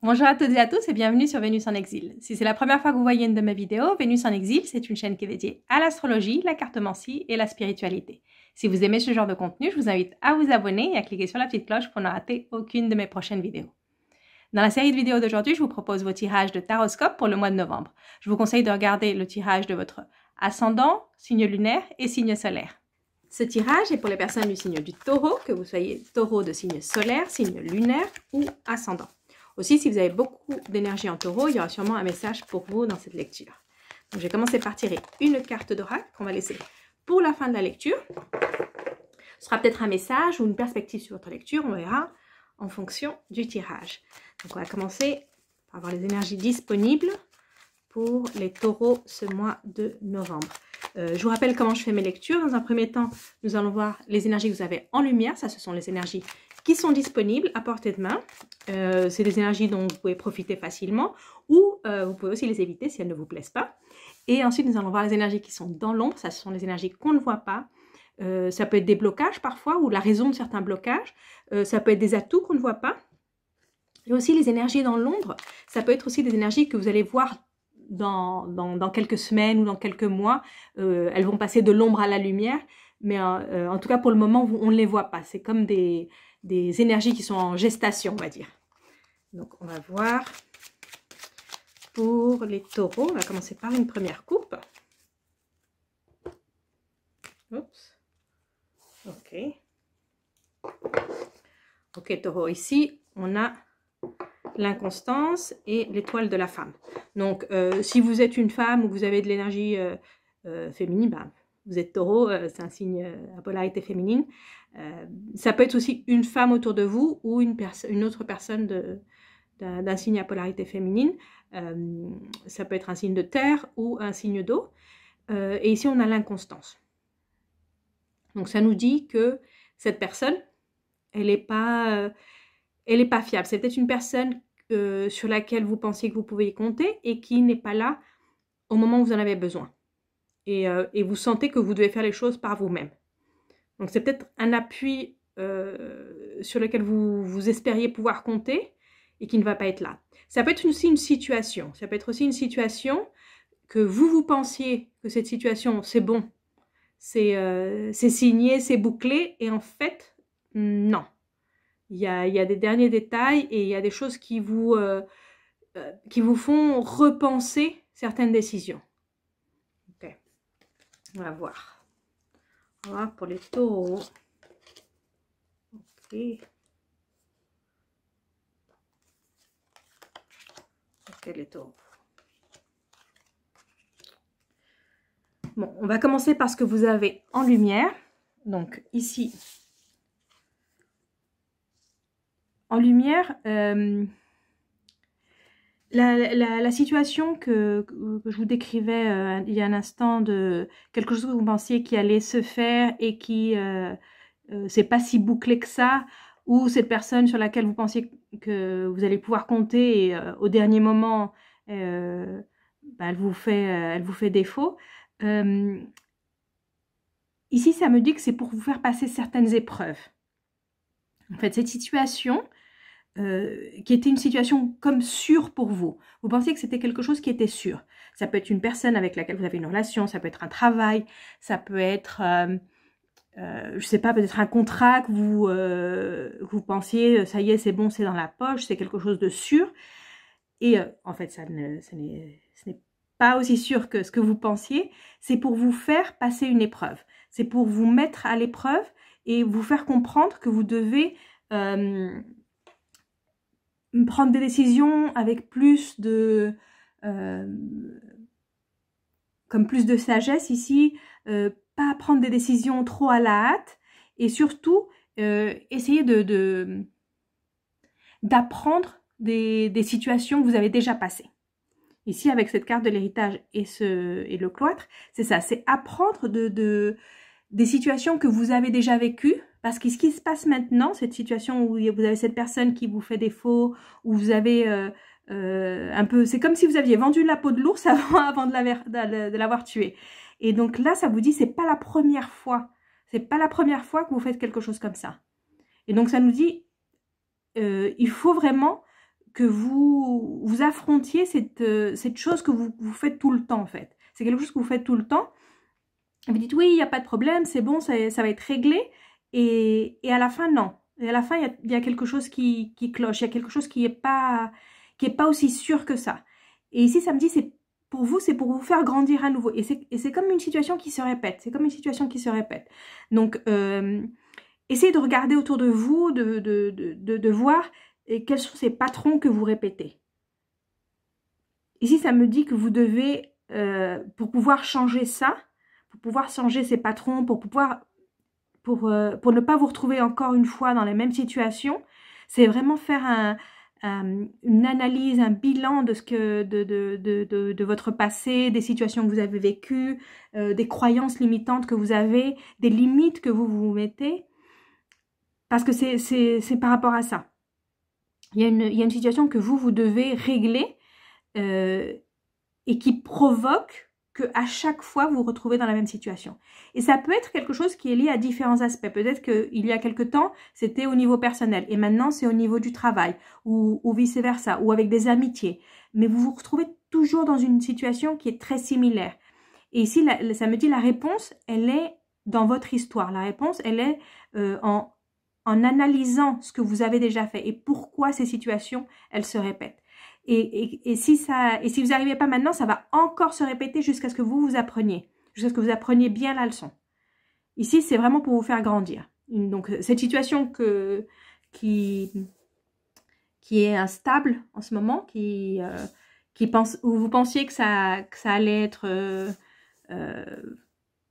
Bonjour à toutes et à tous et bienvenue sur Vénus en exil. Si c'est la première fois que vous voyez une de mes vidéos, Vénus en exil, c'est une chaîne qui est dédiée à l'astrologie, la cartomancie et la spiritualité. Si vous aimez ce genre de contenu, je vous invite à vous abonner et à cliquer sur la petite cloche pour ne rater aucune de mes prochaines vidéos. Dans la série de vidéos d'aujourd'hui, je vous propose vos tirages de taroscope pour le mois de novembre. Je vous conseille de regarder le tirage de votre ascendant, signe lunaire et signe solaire. Ce tirage est pour les personnes du signe du taureau, que vous soyez taureau de signe solaire, signe lunaire ou ascendant. Aussi, si vous avez beaucoup d'énergie en taureau, il y aura sûrement un message pour vous dans cette lecture. Donc, je vais commencer par tirer une carte d'oracle qu'on va laisser pour la fin de la lecture. Ce sera peut-être un message ou une perspective sur votre lecture, on verra en fonction du tirage. Donc, on va commencer par avoir les énergies disponibles pour les taureaux ce mois de novembre. Je vous rappelle comment je fais mes lectures. Dans un premier temps, nous allons voir les énergies que vous avez en lumière. Ça, ce sont les énergies qui sont disponibles à portée de main. C'est des énergies dont vous pouvez profiter facilement ou vous pouvez aussi les éviter si elles ne vous plaisent pas. Et ensuite, nous allons voir les énergies qui sont dans l'ombre. Ça, ce sont les énergies qu'on ne voit pas. Ça peut être des blocages parfois ou la raison de certains blocages. Ça peut être des atouts qu'on ne voit pas. Et aussi les énergies dans l'ombre. Ça peut être aussi des énergies que vous allez voir dans quelques semaines ou dans quelques mois. Elles vont passer de l'ombre à la lumière. Mais en tout cas, pour le moment, on ne les voit pas. C'est comme des énergies qui sont en gestation, on va dire. Donc, on va voir pour les taureaux. On va commencer par une première coupe. Oups. Ok. Ok, taureau. Ici, on a l'inconstance et l'étoile de la femme. Donc, si vous êtes une femme ou vous avez de l'énergie féminine, ben, vous êtes taureau, c'est un signe à polarité féminine. Ça peut être aussi une femme autour de vous ou une autre personne d'un signe à polarité féminine. Ça peut être un signe de terre ou un signe d'eau. Et ici, on a l'inconstance. Donc, ça nous dit que cette personne, elle n'est pas fiable. C'est peut-être une personne sur laquelle vous pensiez que vous pouvez y compter et qui n'est pas là au moment où vous en avez besoin. Et vous sentez que vous devez faire les choses par vous-même. Donc, c'est peut-être un appui sur lequel vous espériez pouvoir compter et qui ne va pas être là. Ça peut être aussi une situation. Ça peut être aussi une situation que vous pensiez que cette situation, c'est bon, c'est signé, c'est bouclé. Et en fait, non. Il y a des derniers détails et il y a des choses qui vous font repenser certaines décisions. Ok. On va voir. On va voir pour les taureaux. Ok. Ok, les taureaux. Bon, on va commencer par ce que vous avez en lumière. Donc, ici, en lumière, la situation que je vous décrivais il y a un instant de quelque chose que vous pensiez qui allait se faire et qui c'est pas si bouclé que ça, ou cette personne sur laquelle vous pensiez que vous allez pouvoir compter et au dernier moment bah, elle vous fait défaut. Ici, ça me dit que c'est pour vous faire passer certaines épreuves. En fait, cette situation qui était une situation comme sûre pour vous. Vous pensiez que c'était quelque chose qui était sûr. Ça peut être une personne avec laquelle vous avez une relation, ça peut être un travail, ça peut être, je ne sais pas, peut-être un contrat que vous pensiez, ça y est, c'est bon, c'est dans la poche, c'est quelque chose de sûr. Et en fait, ce n'est pas aussi sûr que ce que vous pensiez. C'est pour vous faire passer une épreuve. C'est pour vous mettre à l'épreuve et vous faire comprendre que vous devez prendre des décisions avec plus de sagesse ici, pas prendre des décisions trop à la hâte et surtout essayer d'apprendre des situations que vous avez déjà passées. Ici, avec cette carte de l'héritage et le cloître, c'est ça, c'est apprendre des situations que vous avez déjà vécues. Parce que ce qui se passe maintenant, cette situation où vous avez cette personne qui vous fait défaut, où vous avez un peu... C'est comme si vous aviez vendu la peau de l'ours avant de l'avoir tué. Et donc là, ça vous dit, c'est pas la première fois. C'est pas la première fois que vous faites quelque chose comme ça. Et donc ça nous dit, il faut vraiment que vous affrontiez cette chose que vous faites tout le temps, en fait. C'est quelque chose que vous faites tout le temps. Vous dites, oui, il n'y a pas de problème, c'est bon, ça va être réglé. Et à la fin, non. Et à la fin, il y a quelque chose qui cloche. Il y a quelque chose qui est pas aussi sûr que ça. Et ici, ça me dit, c'est pour vous faire grandir à nouveau. Et c'est comme une situation qui se répète. C'est comme une situation qui se répète. Donc, essayez de regarder autour de vous, de voir quels sont ces patrons que vous répétez. Ici, ça me dit que vous devez, pour pouvoir changer ça, pour pouvoir changer ces patrons, pour ne pas vous retrouver encore une fois dans les mêmes situations, c'est vraiment faire une analyse, un bilan de votre passé, des situations que vous avez vécues, des croyances limitantes que vous avez, des limites que vous vous mettez, parce que c'est par rapport à ça. Il y a une situation que vous devez régler et qui provoque qu'à chaque fois, vous vous retrouvez dans la même situation. Et ça peut être quelque chose qui est lié à différents aspects. Peut-être qu'il y a quelque temps, c'était au niveau personnel. Et maintenant, c'est au niveau du travail. Ou vice-versa. Ou avec des amitiés. Mais vous vous retrouvez toujours dans une situation qui est très similaire. Et ici, ça me dit la réponse, elle est dans votre histoire. La réponse, elle est en analysant ce que vous avez déjà fait. Et pourquoi ces situations, elles se répètent. Et si vous n'arrivez pas maintenant, ça va encore se répéter jusqu'à ce que vous appreniez. Jusqu'à ce que vous appreniez bien la leçon. Ici, c'est vraiment pour vous faire grandir. Donc, cette situation qui est instable en ce moment, où vous pensiez que ça allait être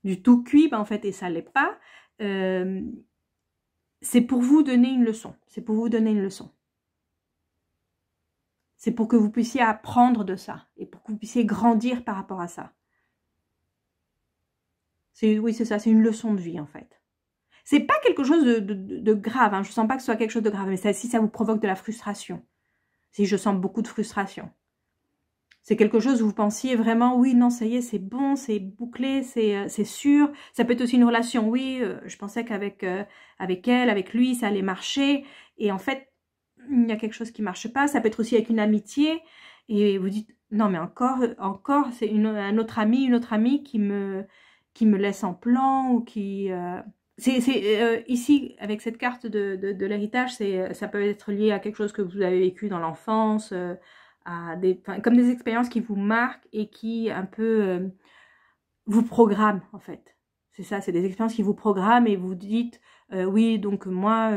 du tout cuit, ben, en fait, et ça ne l'est pas, c'est pour vous donner une leçon. C'est pour vous donner une leçon. C'est pour que vous puissiez apprendre de ça et pour que vous puissiez grandir par rapport à ça. Oui, c'est ça, c'est une leçon de vie en fait. C'est pas quelque chose de grave, hein. Je sens pas que ce soit quelque chose de grave, mais si ça vous provoque de la frustration, si je sens beaucoup de frustration, c'est quelque chose où vous pensiez vraiment, oui, non, ça y est, c'est bon, c'est bouclé, c'est sûr. Ça peut être aussi une relation, oui, je pensais qu'avec elle, avec lui, ça allait marcher, et en fait, il y a quelque chose qui marche pas. Ça peut être aussi avec une amitié et vous dites non mais encore c'est un autre ami, une autre amie qui me laisse en plan ou qui ici avec cette carte de l'héritage, ça peut être lié à quelque chose que vous avez vécu dans l'enfance, comme des expériences qui vous marquent et qui un peu vous programment en fait. C'est ça, c'est des expériences qui vous programment et vous dites oui, donc moi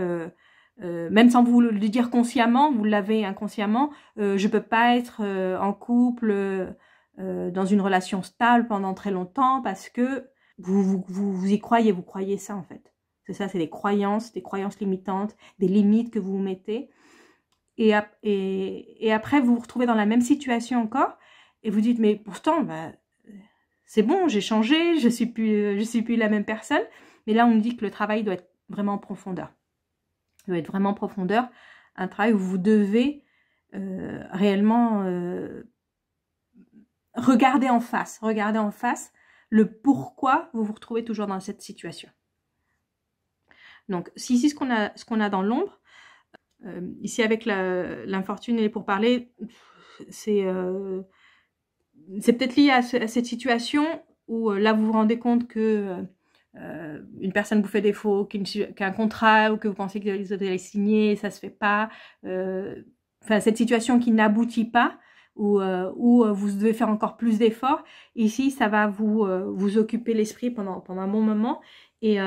même sans vous le dire consciemment, vous l'avez inconsciemment, je peux pas être en couple, dans une relation stable pendant très longtemps parce que vous y croyez, vous croyez ça en fait. C'est ça, c'est des croyances limitantes, des limites que vous vous mettez. Et après, vous vous retrouvez dans la même situation encore et vous dites, mais pourtant, bah, c'est bon, j'ai changé, je suis plus la même personne. Mais là, on me dit que le travail doit être vraiment en profondeur. Il doit être vraiment en profondeur, un travail où vous devez réellement regarder en face le pourquoi vous vous retrouvez toujours dans cette situation. Donc, si ici, ce qu'on a dans l'ombre, ici avec l'infortune et pour parler, c'est peut-être lié à cette situation où là, vous vous rendez compte que une personne vous fait défaut, qu'un contrat ou que vous pensez que les autres allaient signer, ça se fait pas. Enfin, cette situation qui n'aboutit pas, où vous devez faire encore plus d'efforts. Ici, ça va vous occuper l'esprit pendant un bon moment et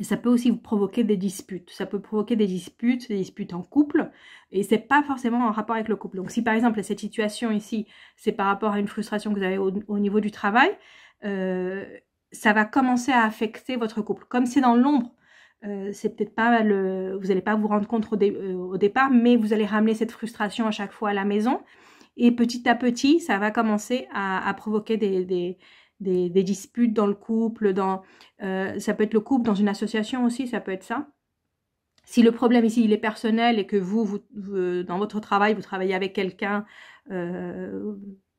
ça peut aussi vous provoquer des disputes. Ça peut provoquer des disputes en couple et c'est pas forcément en rapport avec le couple. Donc, si par exemple cette situation ici, c'est par rapport à une frustration que vous avez au niveau du travail, ça va commencer à affecter votre couple. Comme c'est dans l'ombre, c'est peut-être pas vous n'allez pas vous rendre compte au départ, mais vous allez ramener cette frustration à chaque fois à la maison. Et petit à petit, ça va commencer à provoquer des disputes dans le couple. Ça peut être le couple dans une association aussi, ça peut être ça. Si le problème ici, il est personnel et que vous dans votre travail, vous travaillez avec quelqu'un,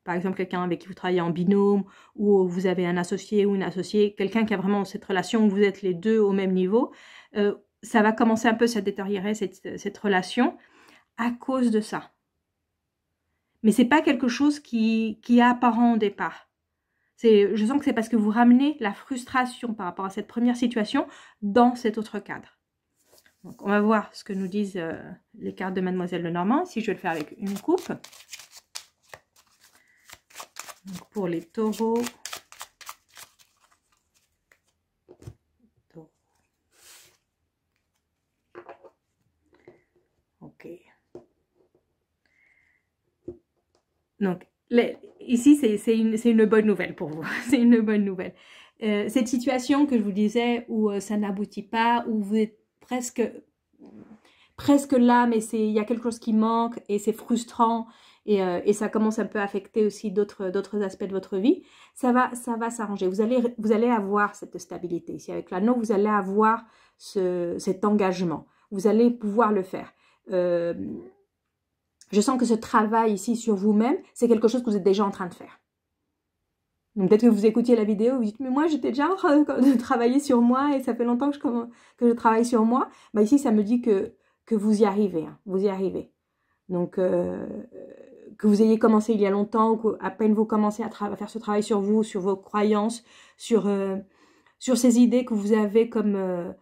par exemple quelqu'un avec qui vous travaillez en binôme, ou vous avez un associé ou une associée, quelqu'un qui a vraiment cette relation où vous êtes les deux au même niveau, ça va commencer un peu à détériorer cette relation. à cause de ça. Mais c'est pas quelque chose qui est apparent au départ. Je sens que c'est parce que vous ramenez la frustration par rapport à cette première situation dans cet autre cadre. Donc, on va voir ce que nous disent les cartes de Mademoiselle Lenormand. Ici, je vais le faire avec une coupe. Donc, pour les taureaux. Ok. Donc, ici, c'est une bonne nouvelle pour vous. C'est une bonne nouvelle. Cette situation que je vous disais où ça n'aboutit pas, où vous êtes presque là, mais il y a quelque chose qui manque et c'est frustrant et ça commence un peu à affecter aussi d'autres aspects de votre vie, ça va s'arranger. Vous allez avoir cette stabilité. Ici, avec l'anneau, vous allez avoir cet engagement. Vous allez pouvoir le faire. Je sens que ce travail ici sur vous-même, c'est quelque chose que vous êtes déjà en train de faire. Donc peut-être que vous écoutiez la vidéo, vous dites, mais moi j'étais déjà en train de travailler sur moi et ça fait longtemps que je travaille sur moi. Bah, ici, ça me dit que vous y arrivez. Hein, vous y arrivez. Donc, que vous ayez commencé il y a longtemps ou qu'à peine vous commencez à faire ce travail sur vous, sur vos croyances, sur ces idées que vous avez comme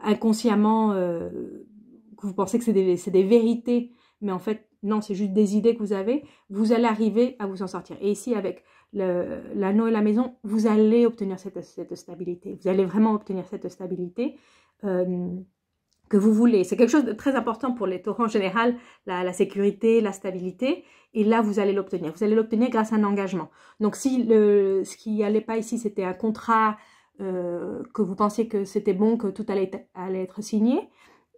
inconsciemment, que vous pensez que c'est des vérités, mais en fait, non, c'est juste des idées que vous avez, vous allez arriver à vous en sortir. Et ici, avec l'anneau et la maison, vous allez obtenir cette stabilité. Vous allez vraiment obtenir cette stabilité que vous voulez. C'est quelque chose de très important pour les taureaux en général, la sécurité, la stabilité. Et là, vous allez l'obtenir. Vous allez l'obtenir grâce à un engagement. Donc, si ce qui n'allait pas ici, c'était un contrat, que vous pensiez que c'était bon, que tout allait être signé,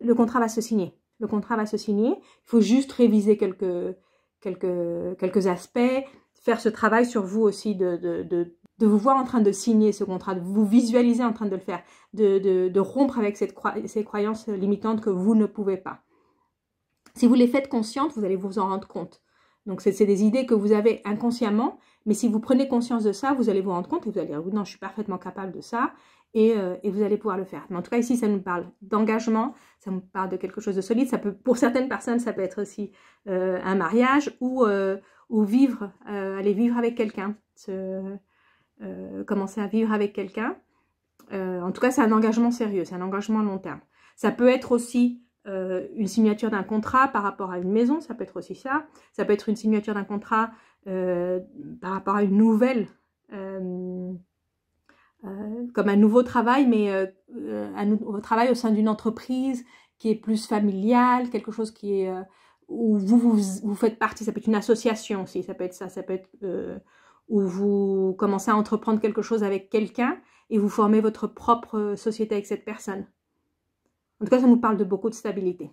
le contrat va se signer. Le contrat va se signer. Il faut juste réviser quelques aspects, faire ce travail sur vous aussi de vous voir en train de signer ce contrat, de vous visualiser en train de le faire, de rompre avec ces croyances limitantes que vous ne pouvez pas. Si vous les faites conscientes, vous allez vous en rendre compte. Donc, c'est des idées que vous avez inconsciemment, mais si vous prenez conscience de ça, vous allez vous rendre compte et vous allez dire, oui, non, je suis parfaitement capable de ça, et vous allez pouvoir le faire. Mais en tout cas, ici, ça nous parle d'engagement, ça nous parle de quelque chose de solide. Ça peut, pour certaines personnes, ça peut être aussi un mariage ou vivre, aller vivre avec quelqu'un, commencer à vivre avec quelqu'un. En tout cas, c'est un engagement sérieux, c'est un engagement à long terme. Ça peut être aussi une signature d'un contrat par rapport à une maison, ça peut être aussi ça. Ça peut être une signature d'un contrat par rapport à une nouvelle, comme un nouveau travail, mais un nouveau travail au sein d'une entreprise qui est plus familiale, quelque chose qui est où vous faites partie. Ça peut être une association aussi, ça peut être ça, ça peut être où vous commencez à entreprendre quelque chose avec quelqu'un et vous formez votre propre société avec cette personne. En tout cas, ça nous parle de beaucoup de stabilité.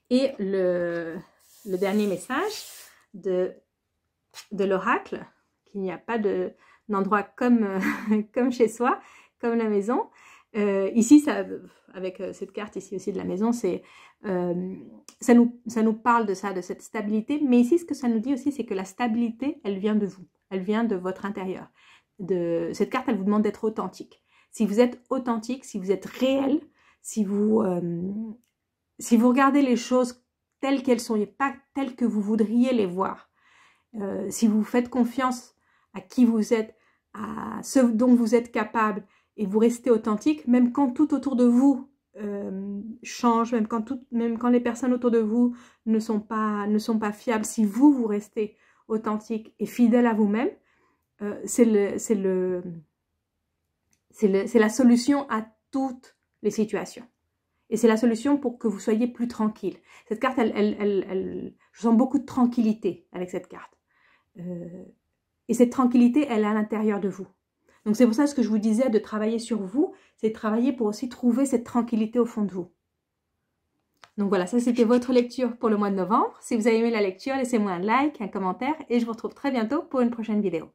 Et le dernier message de l'oracle, qu'il n'y a pas d'endroit comme chez soi, comme la maison. Ici, avec cette carte ici aussi de la maison, ça nous parle de ça, de cette stabilité. Mais ici, ce que ça nous dit aussi, c'est que la stabilité, elle vient de vous. Elle vient de votre intérieur. Cette carte, elle vous demande d'être authentique. Si vous êtes authentique, si vous êtes réel, si vous regardez les choses telles qu'elles sont et pas telles que vous voudriez les voir, si vous faites confiance à qui vous êtes, à ce dont vous êtes capable et vous restez authentique, même quand tout autour de vous change, même quand les personnes autour de vous ne sont pas fiables, si vous restez authentique et fidèle à vous-même, c'est la solution à toutes les situations. Et c'est la solution pour que vous soyez plus tranquille. Cette carte, je sens beaucoup de tranquillité avec cette carte. Et cette tranquillité, elle est à l'intérieur de vous. Donc c'est pour ça ce que je vous disais de travailler sur vous, c'est de travailler pour aussi trouver cette tranquillité au fond de vous. Donc voilà, ça c'était votre lecture pour le mois de novembre. Si vous avez aimé la lecture, laissez-moi un like, un commentaire et je vous retrouve très bientôt pour une prochaine vidéo.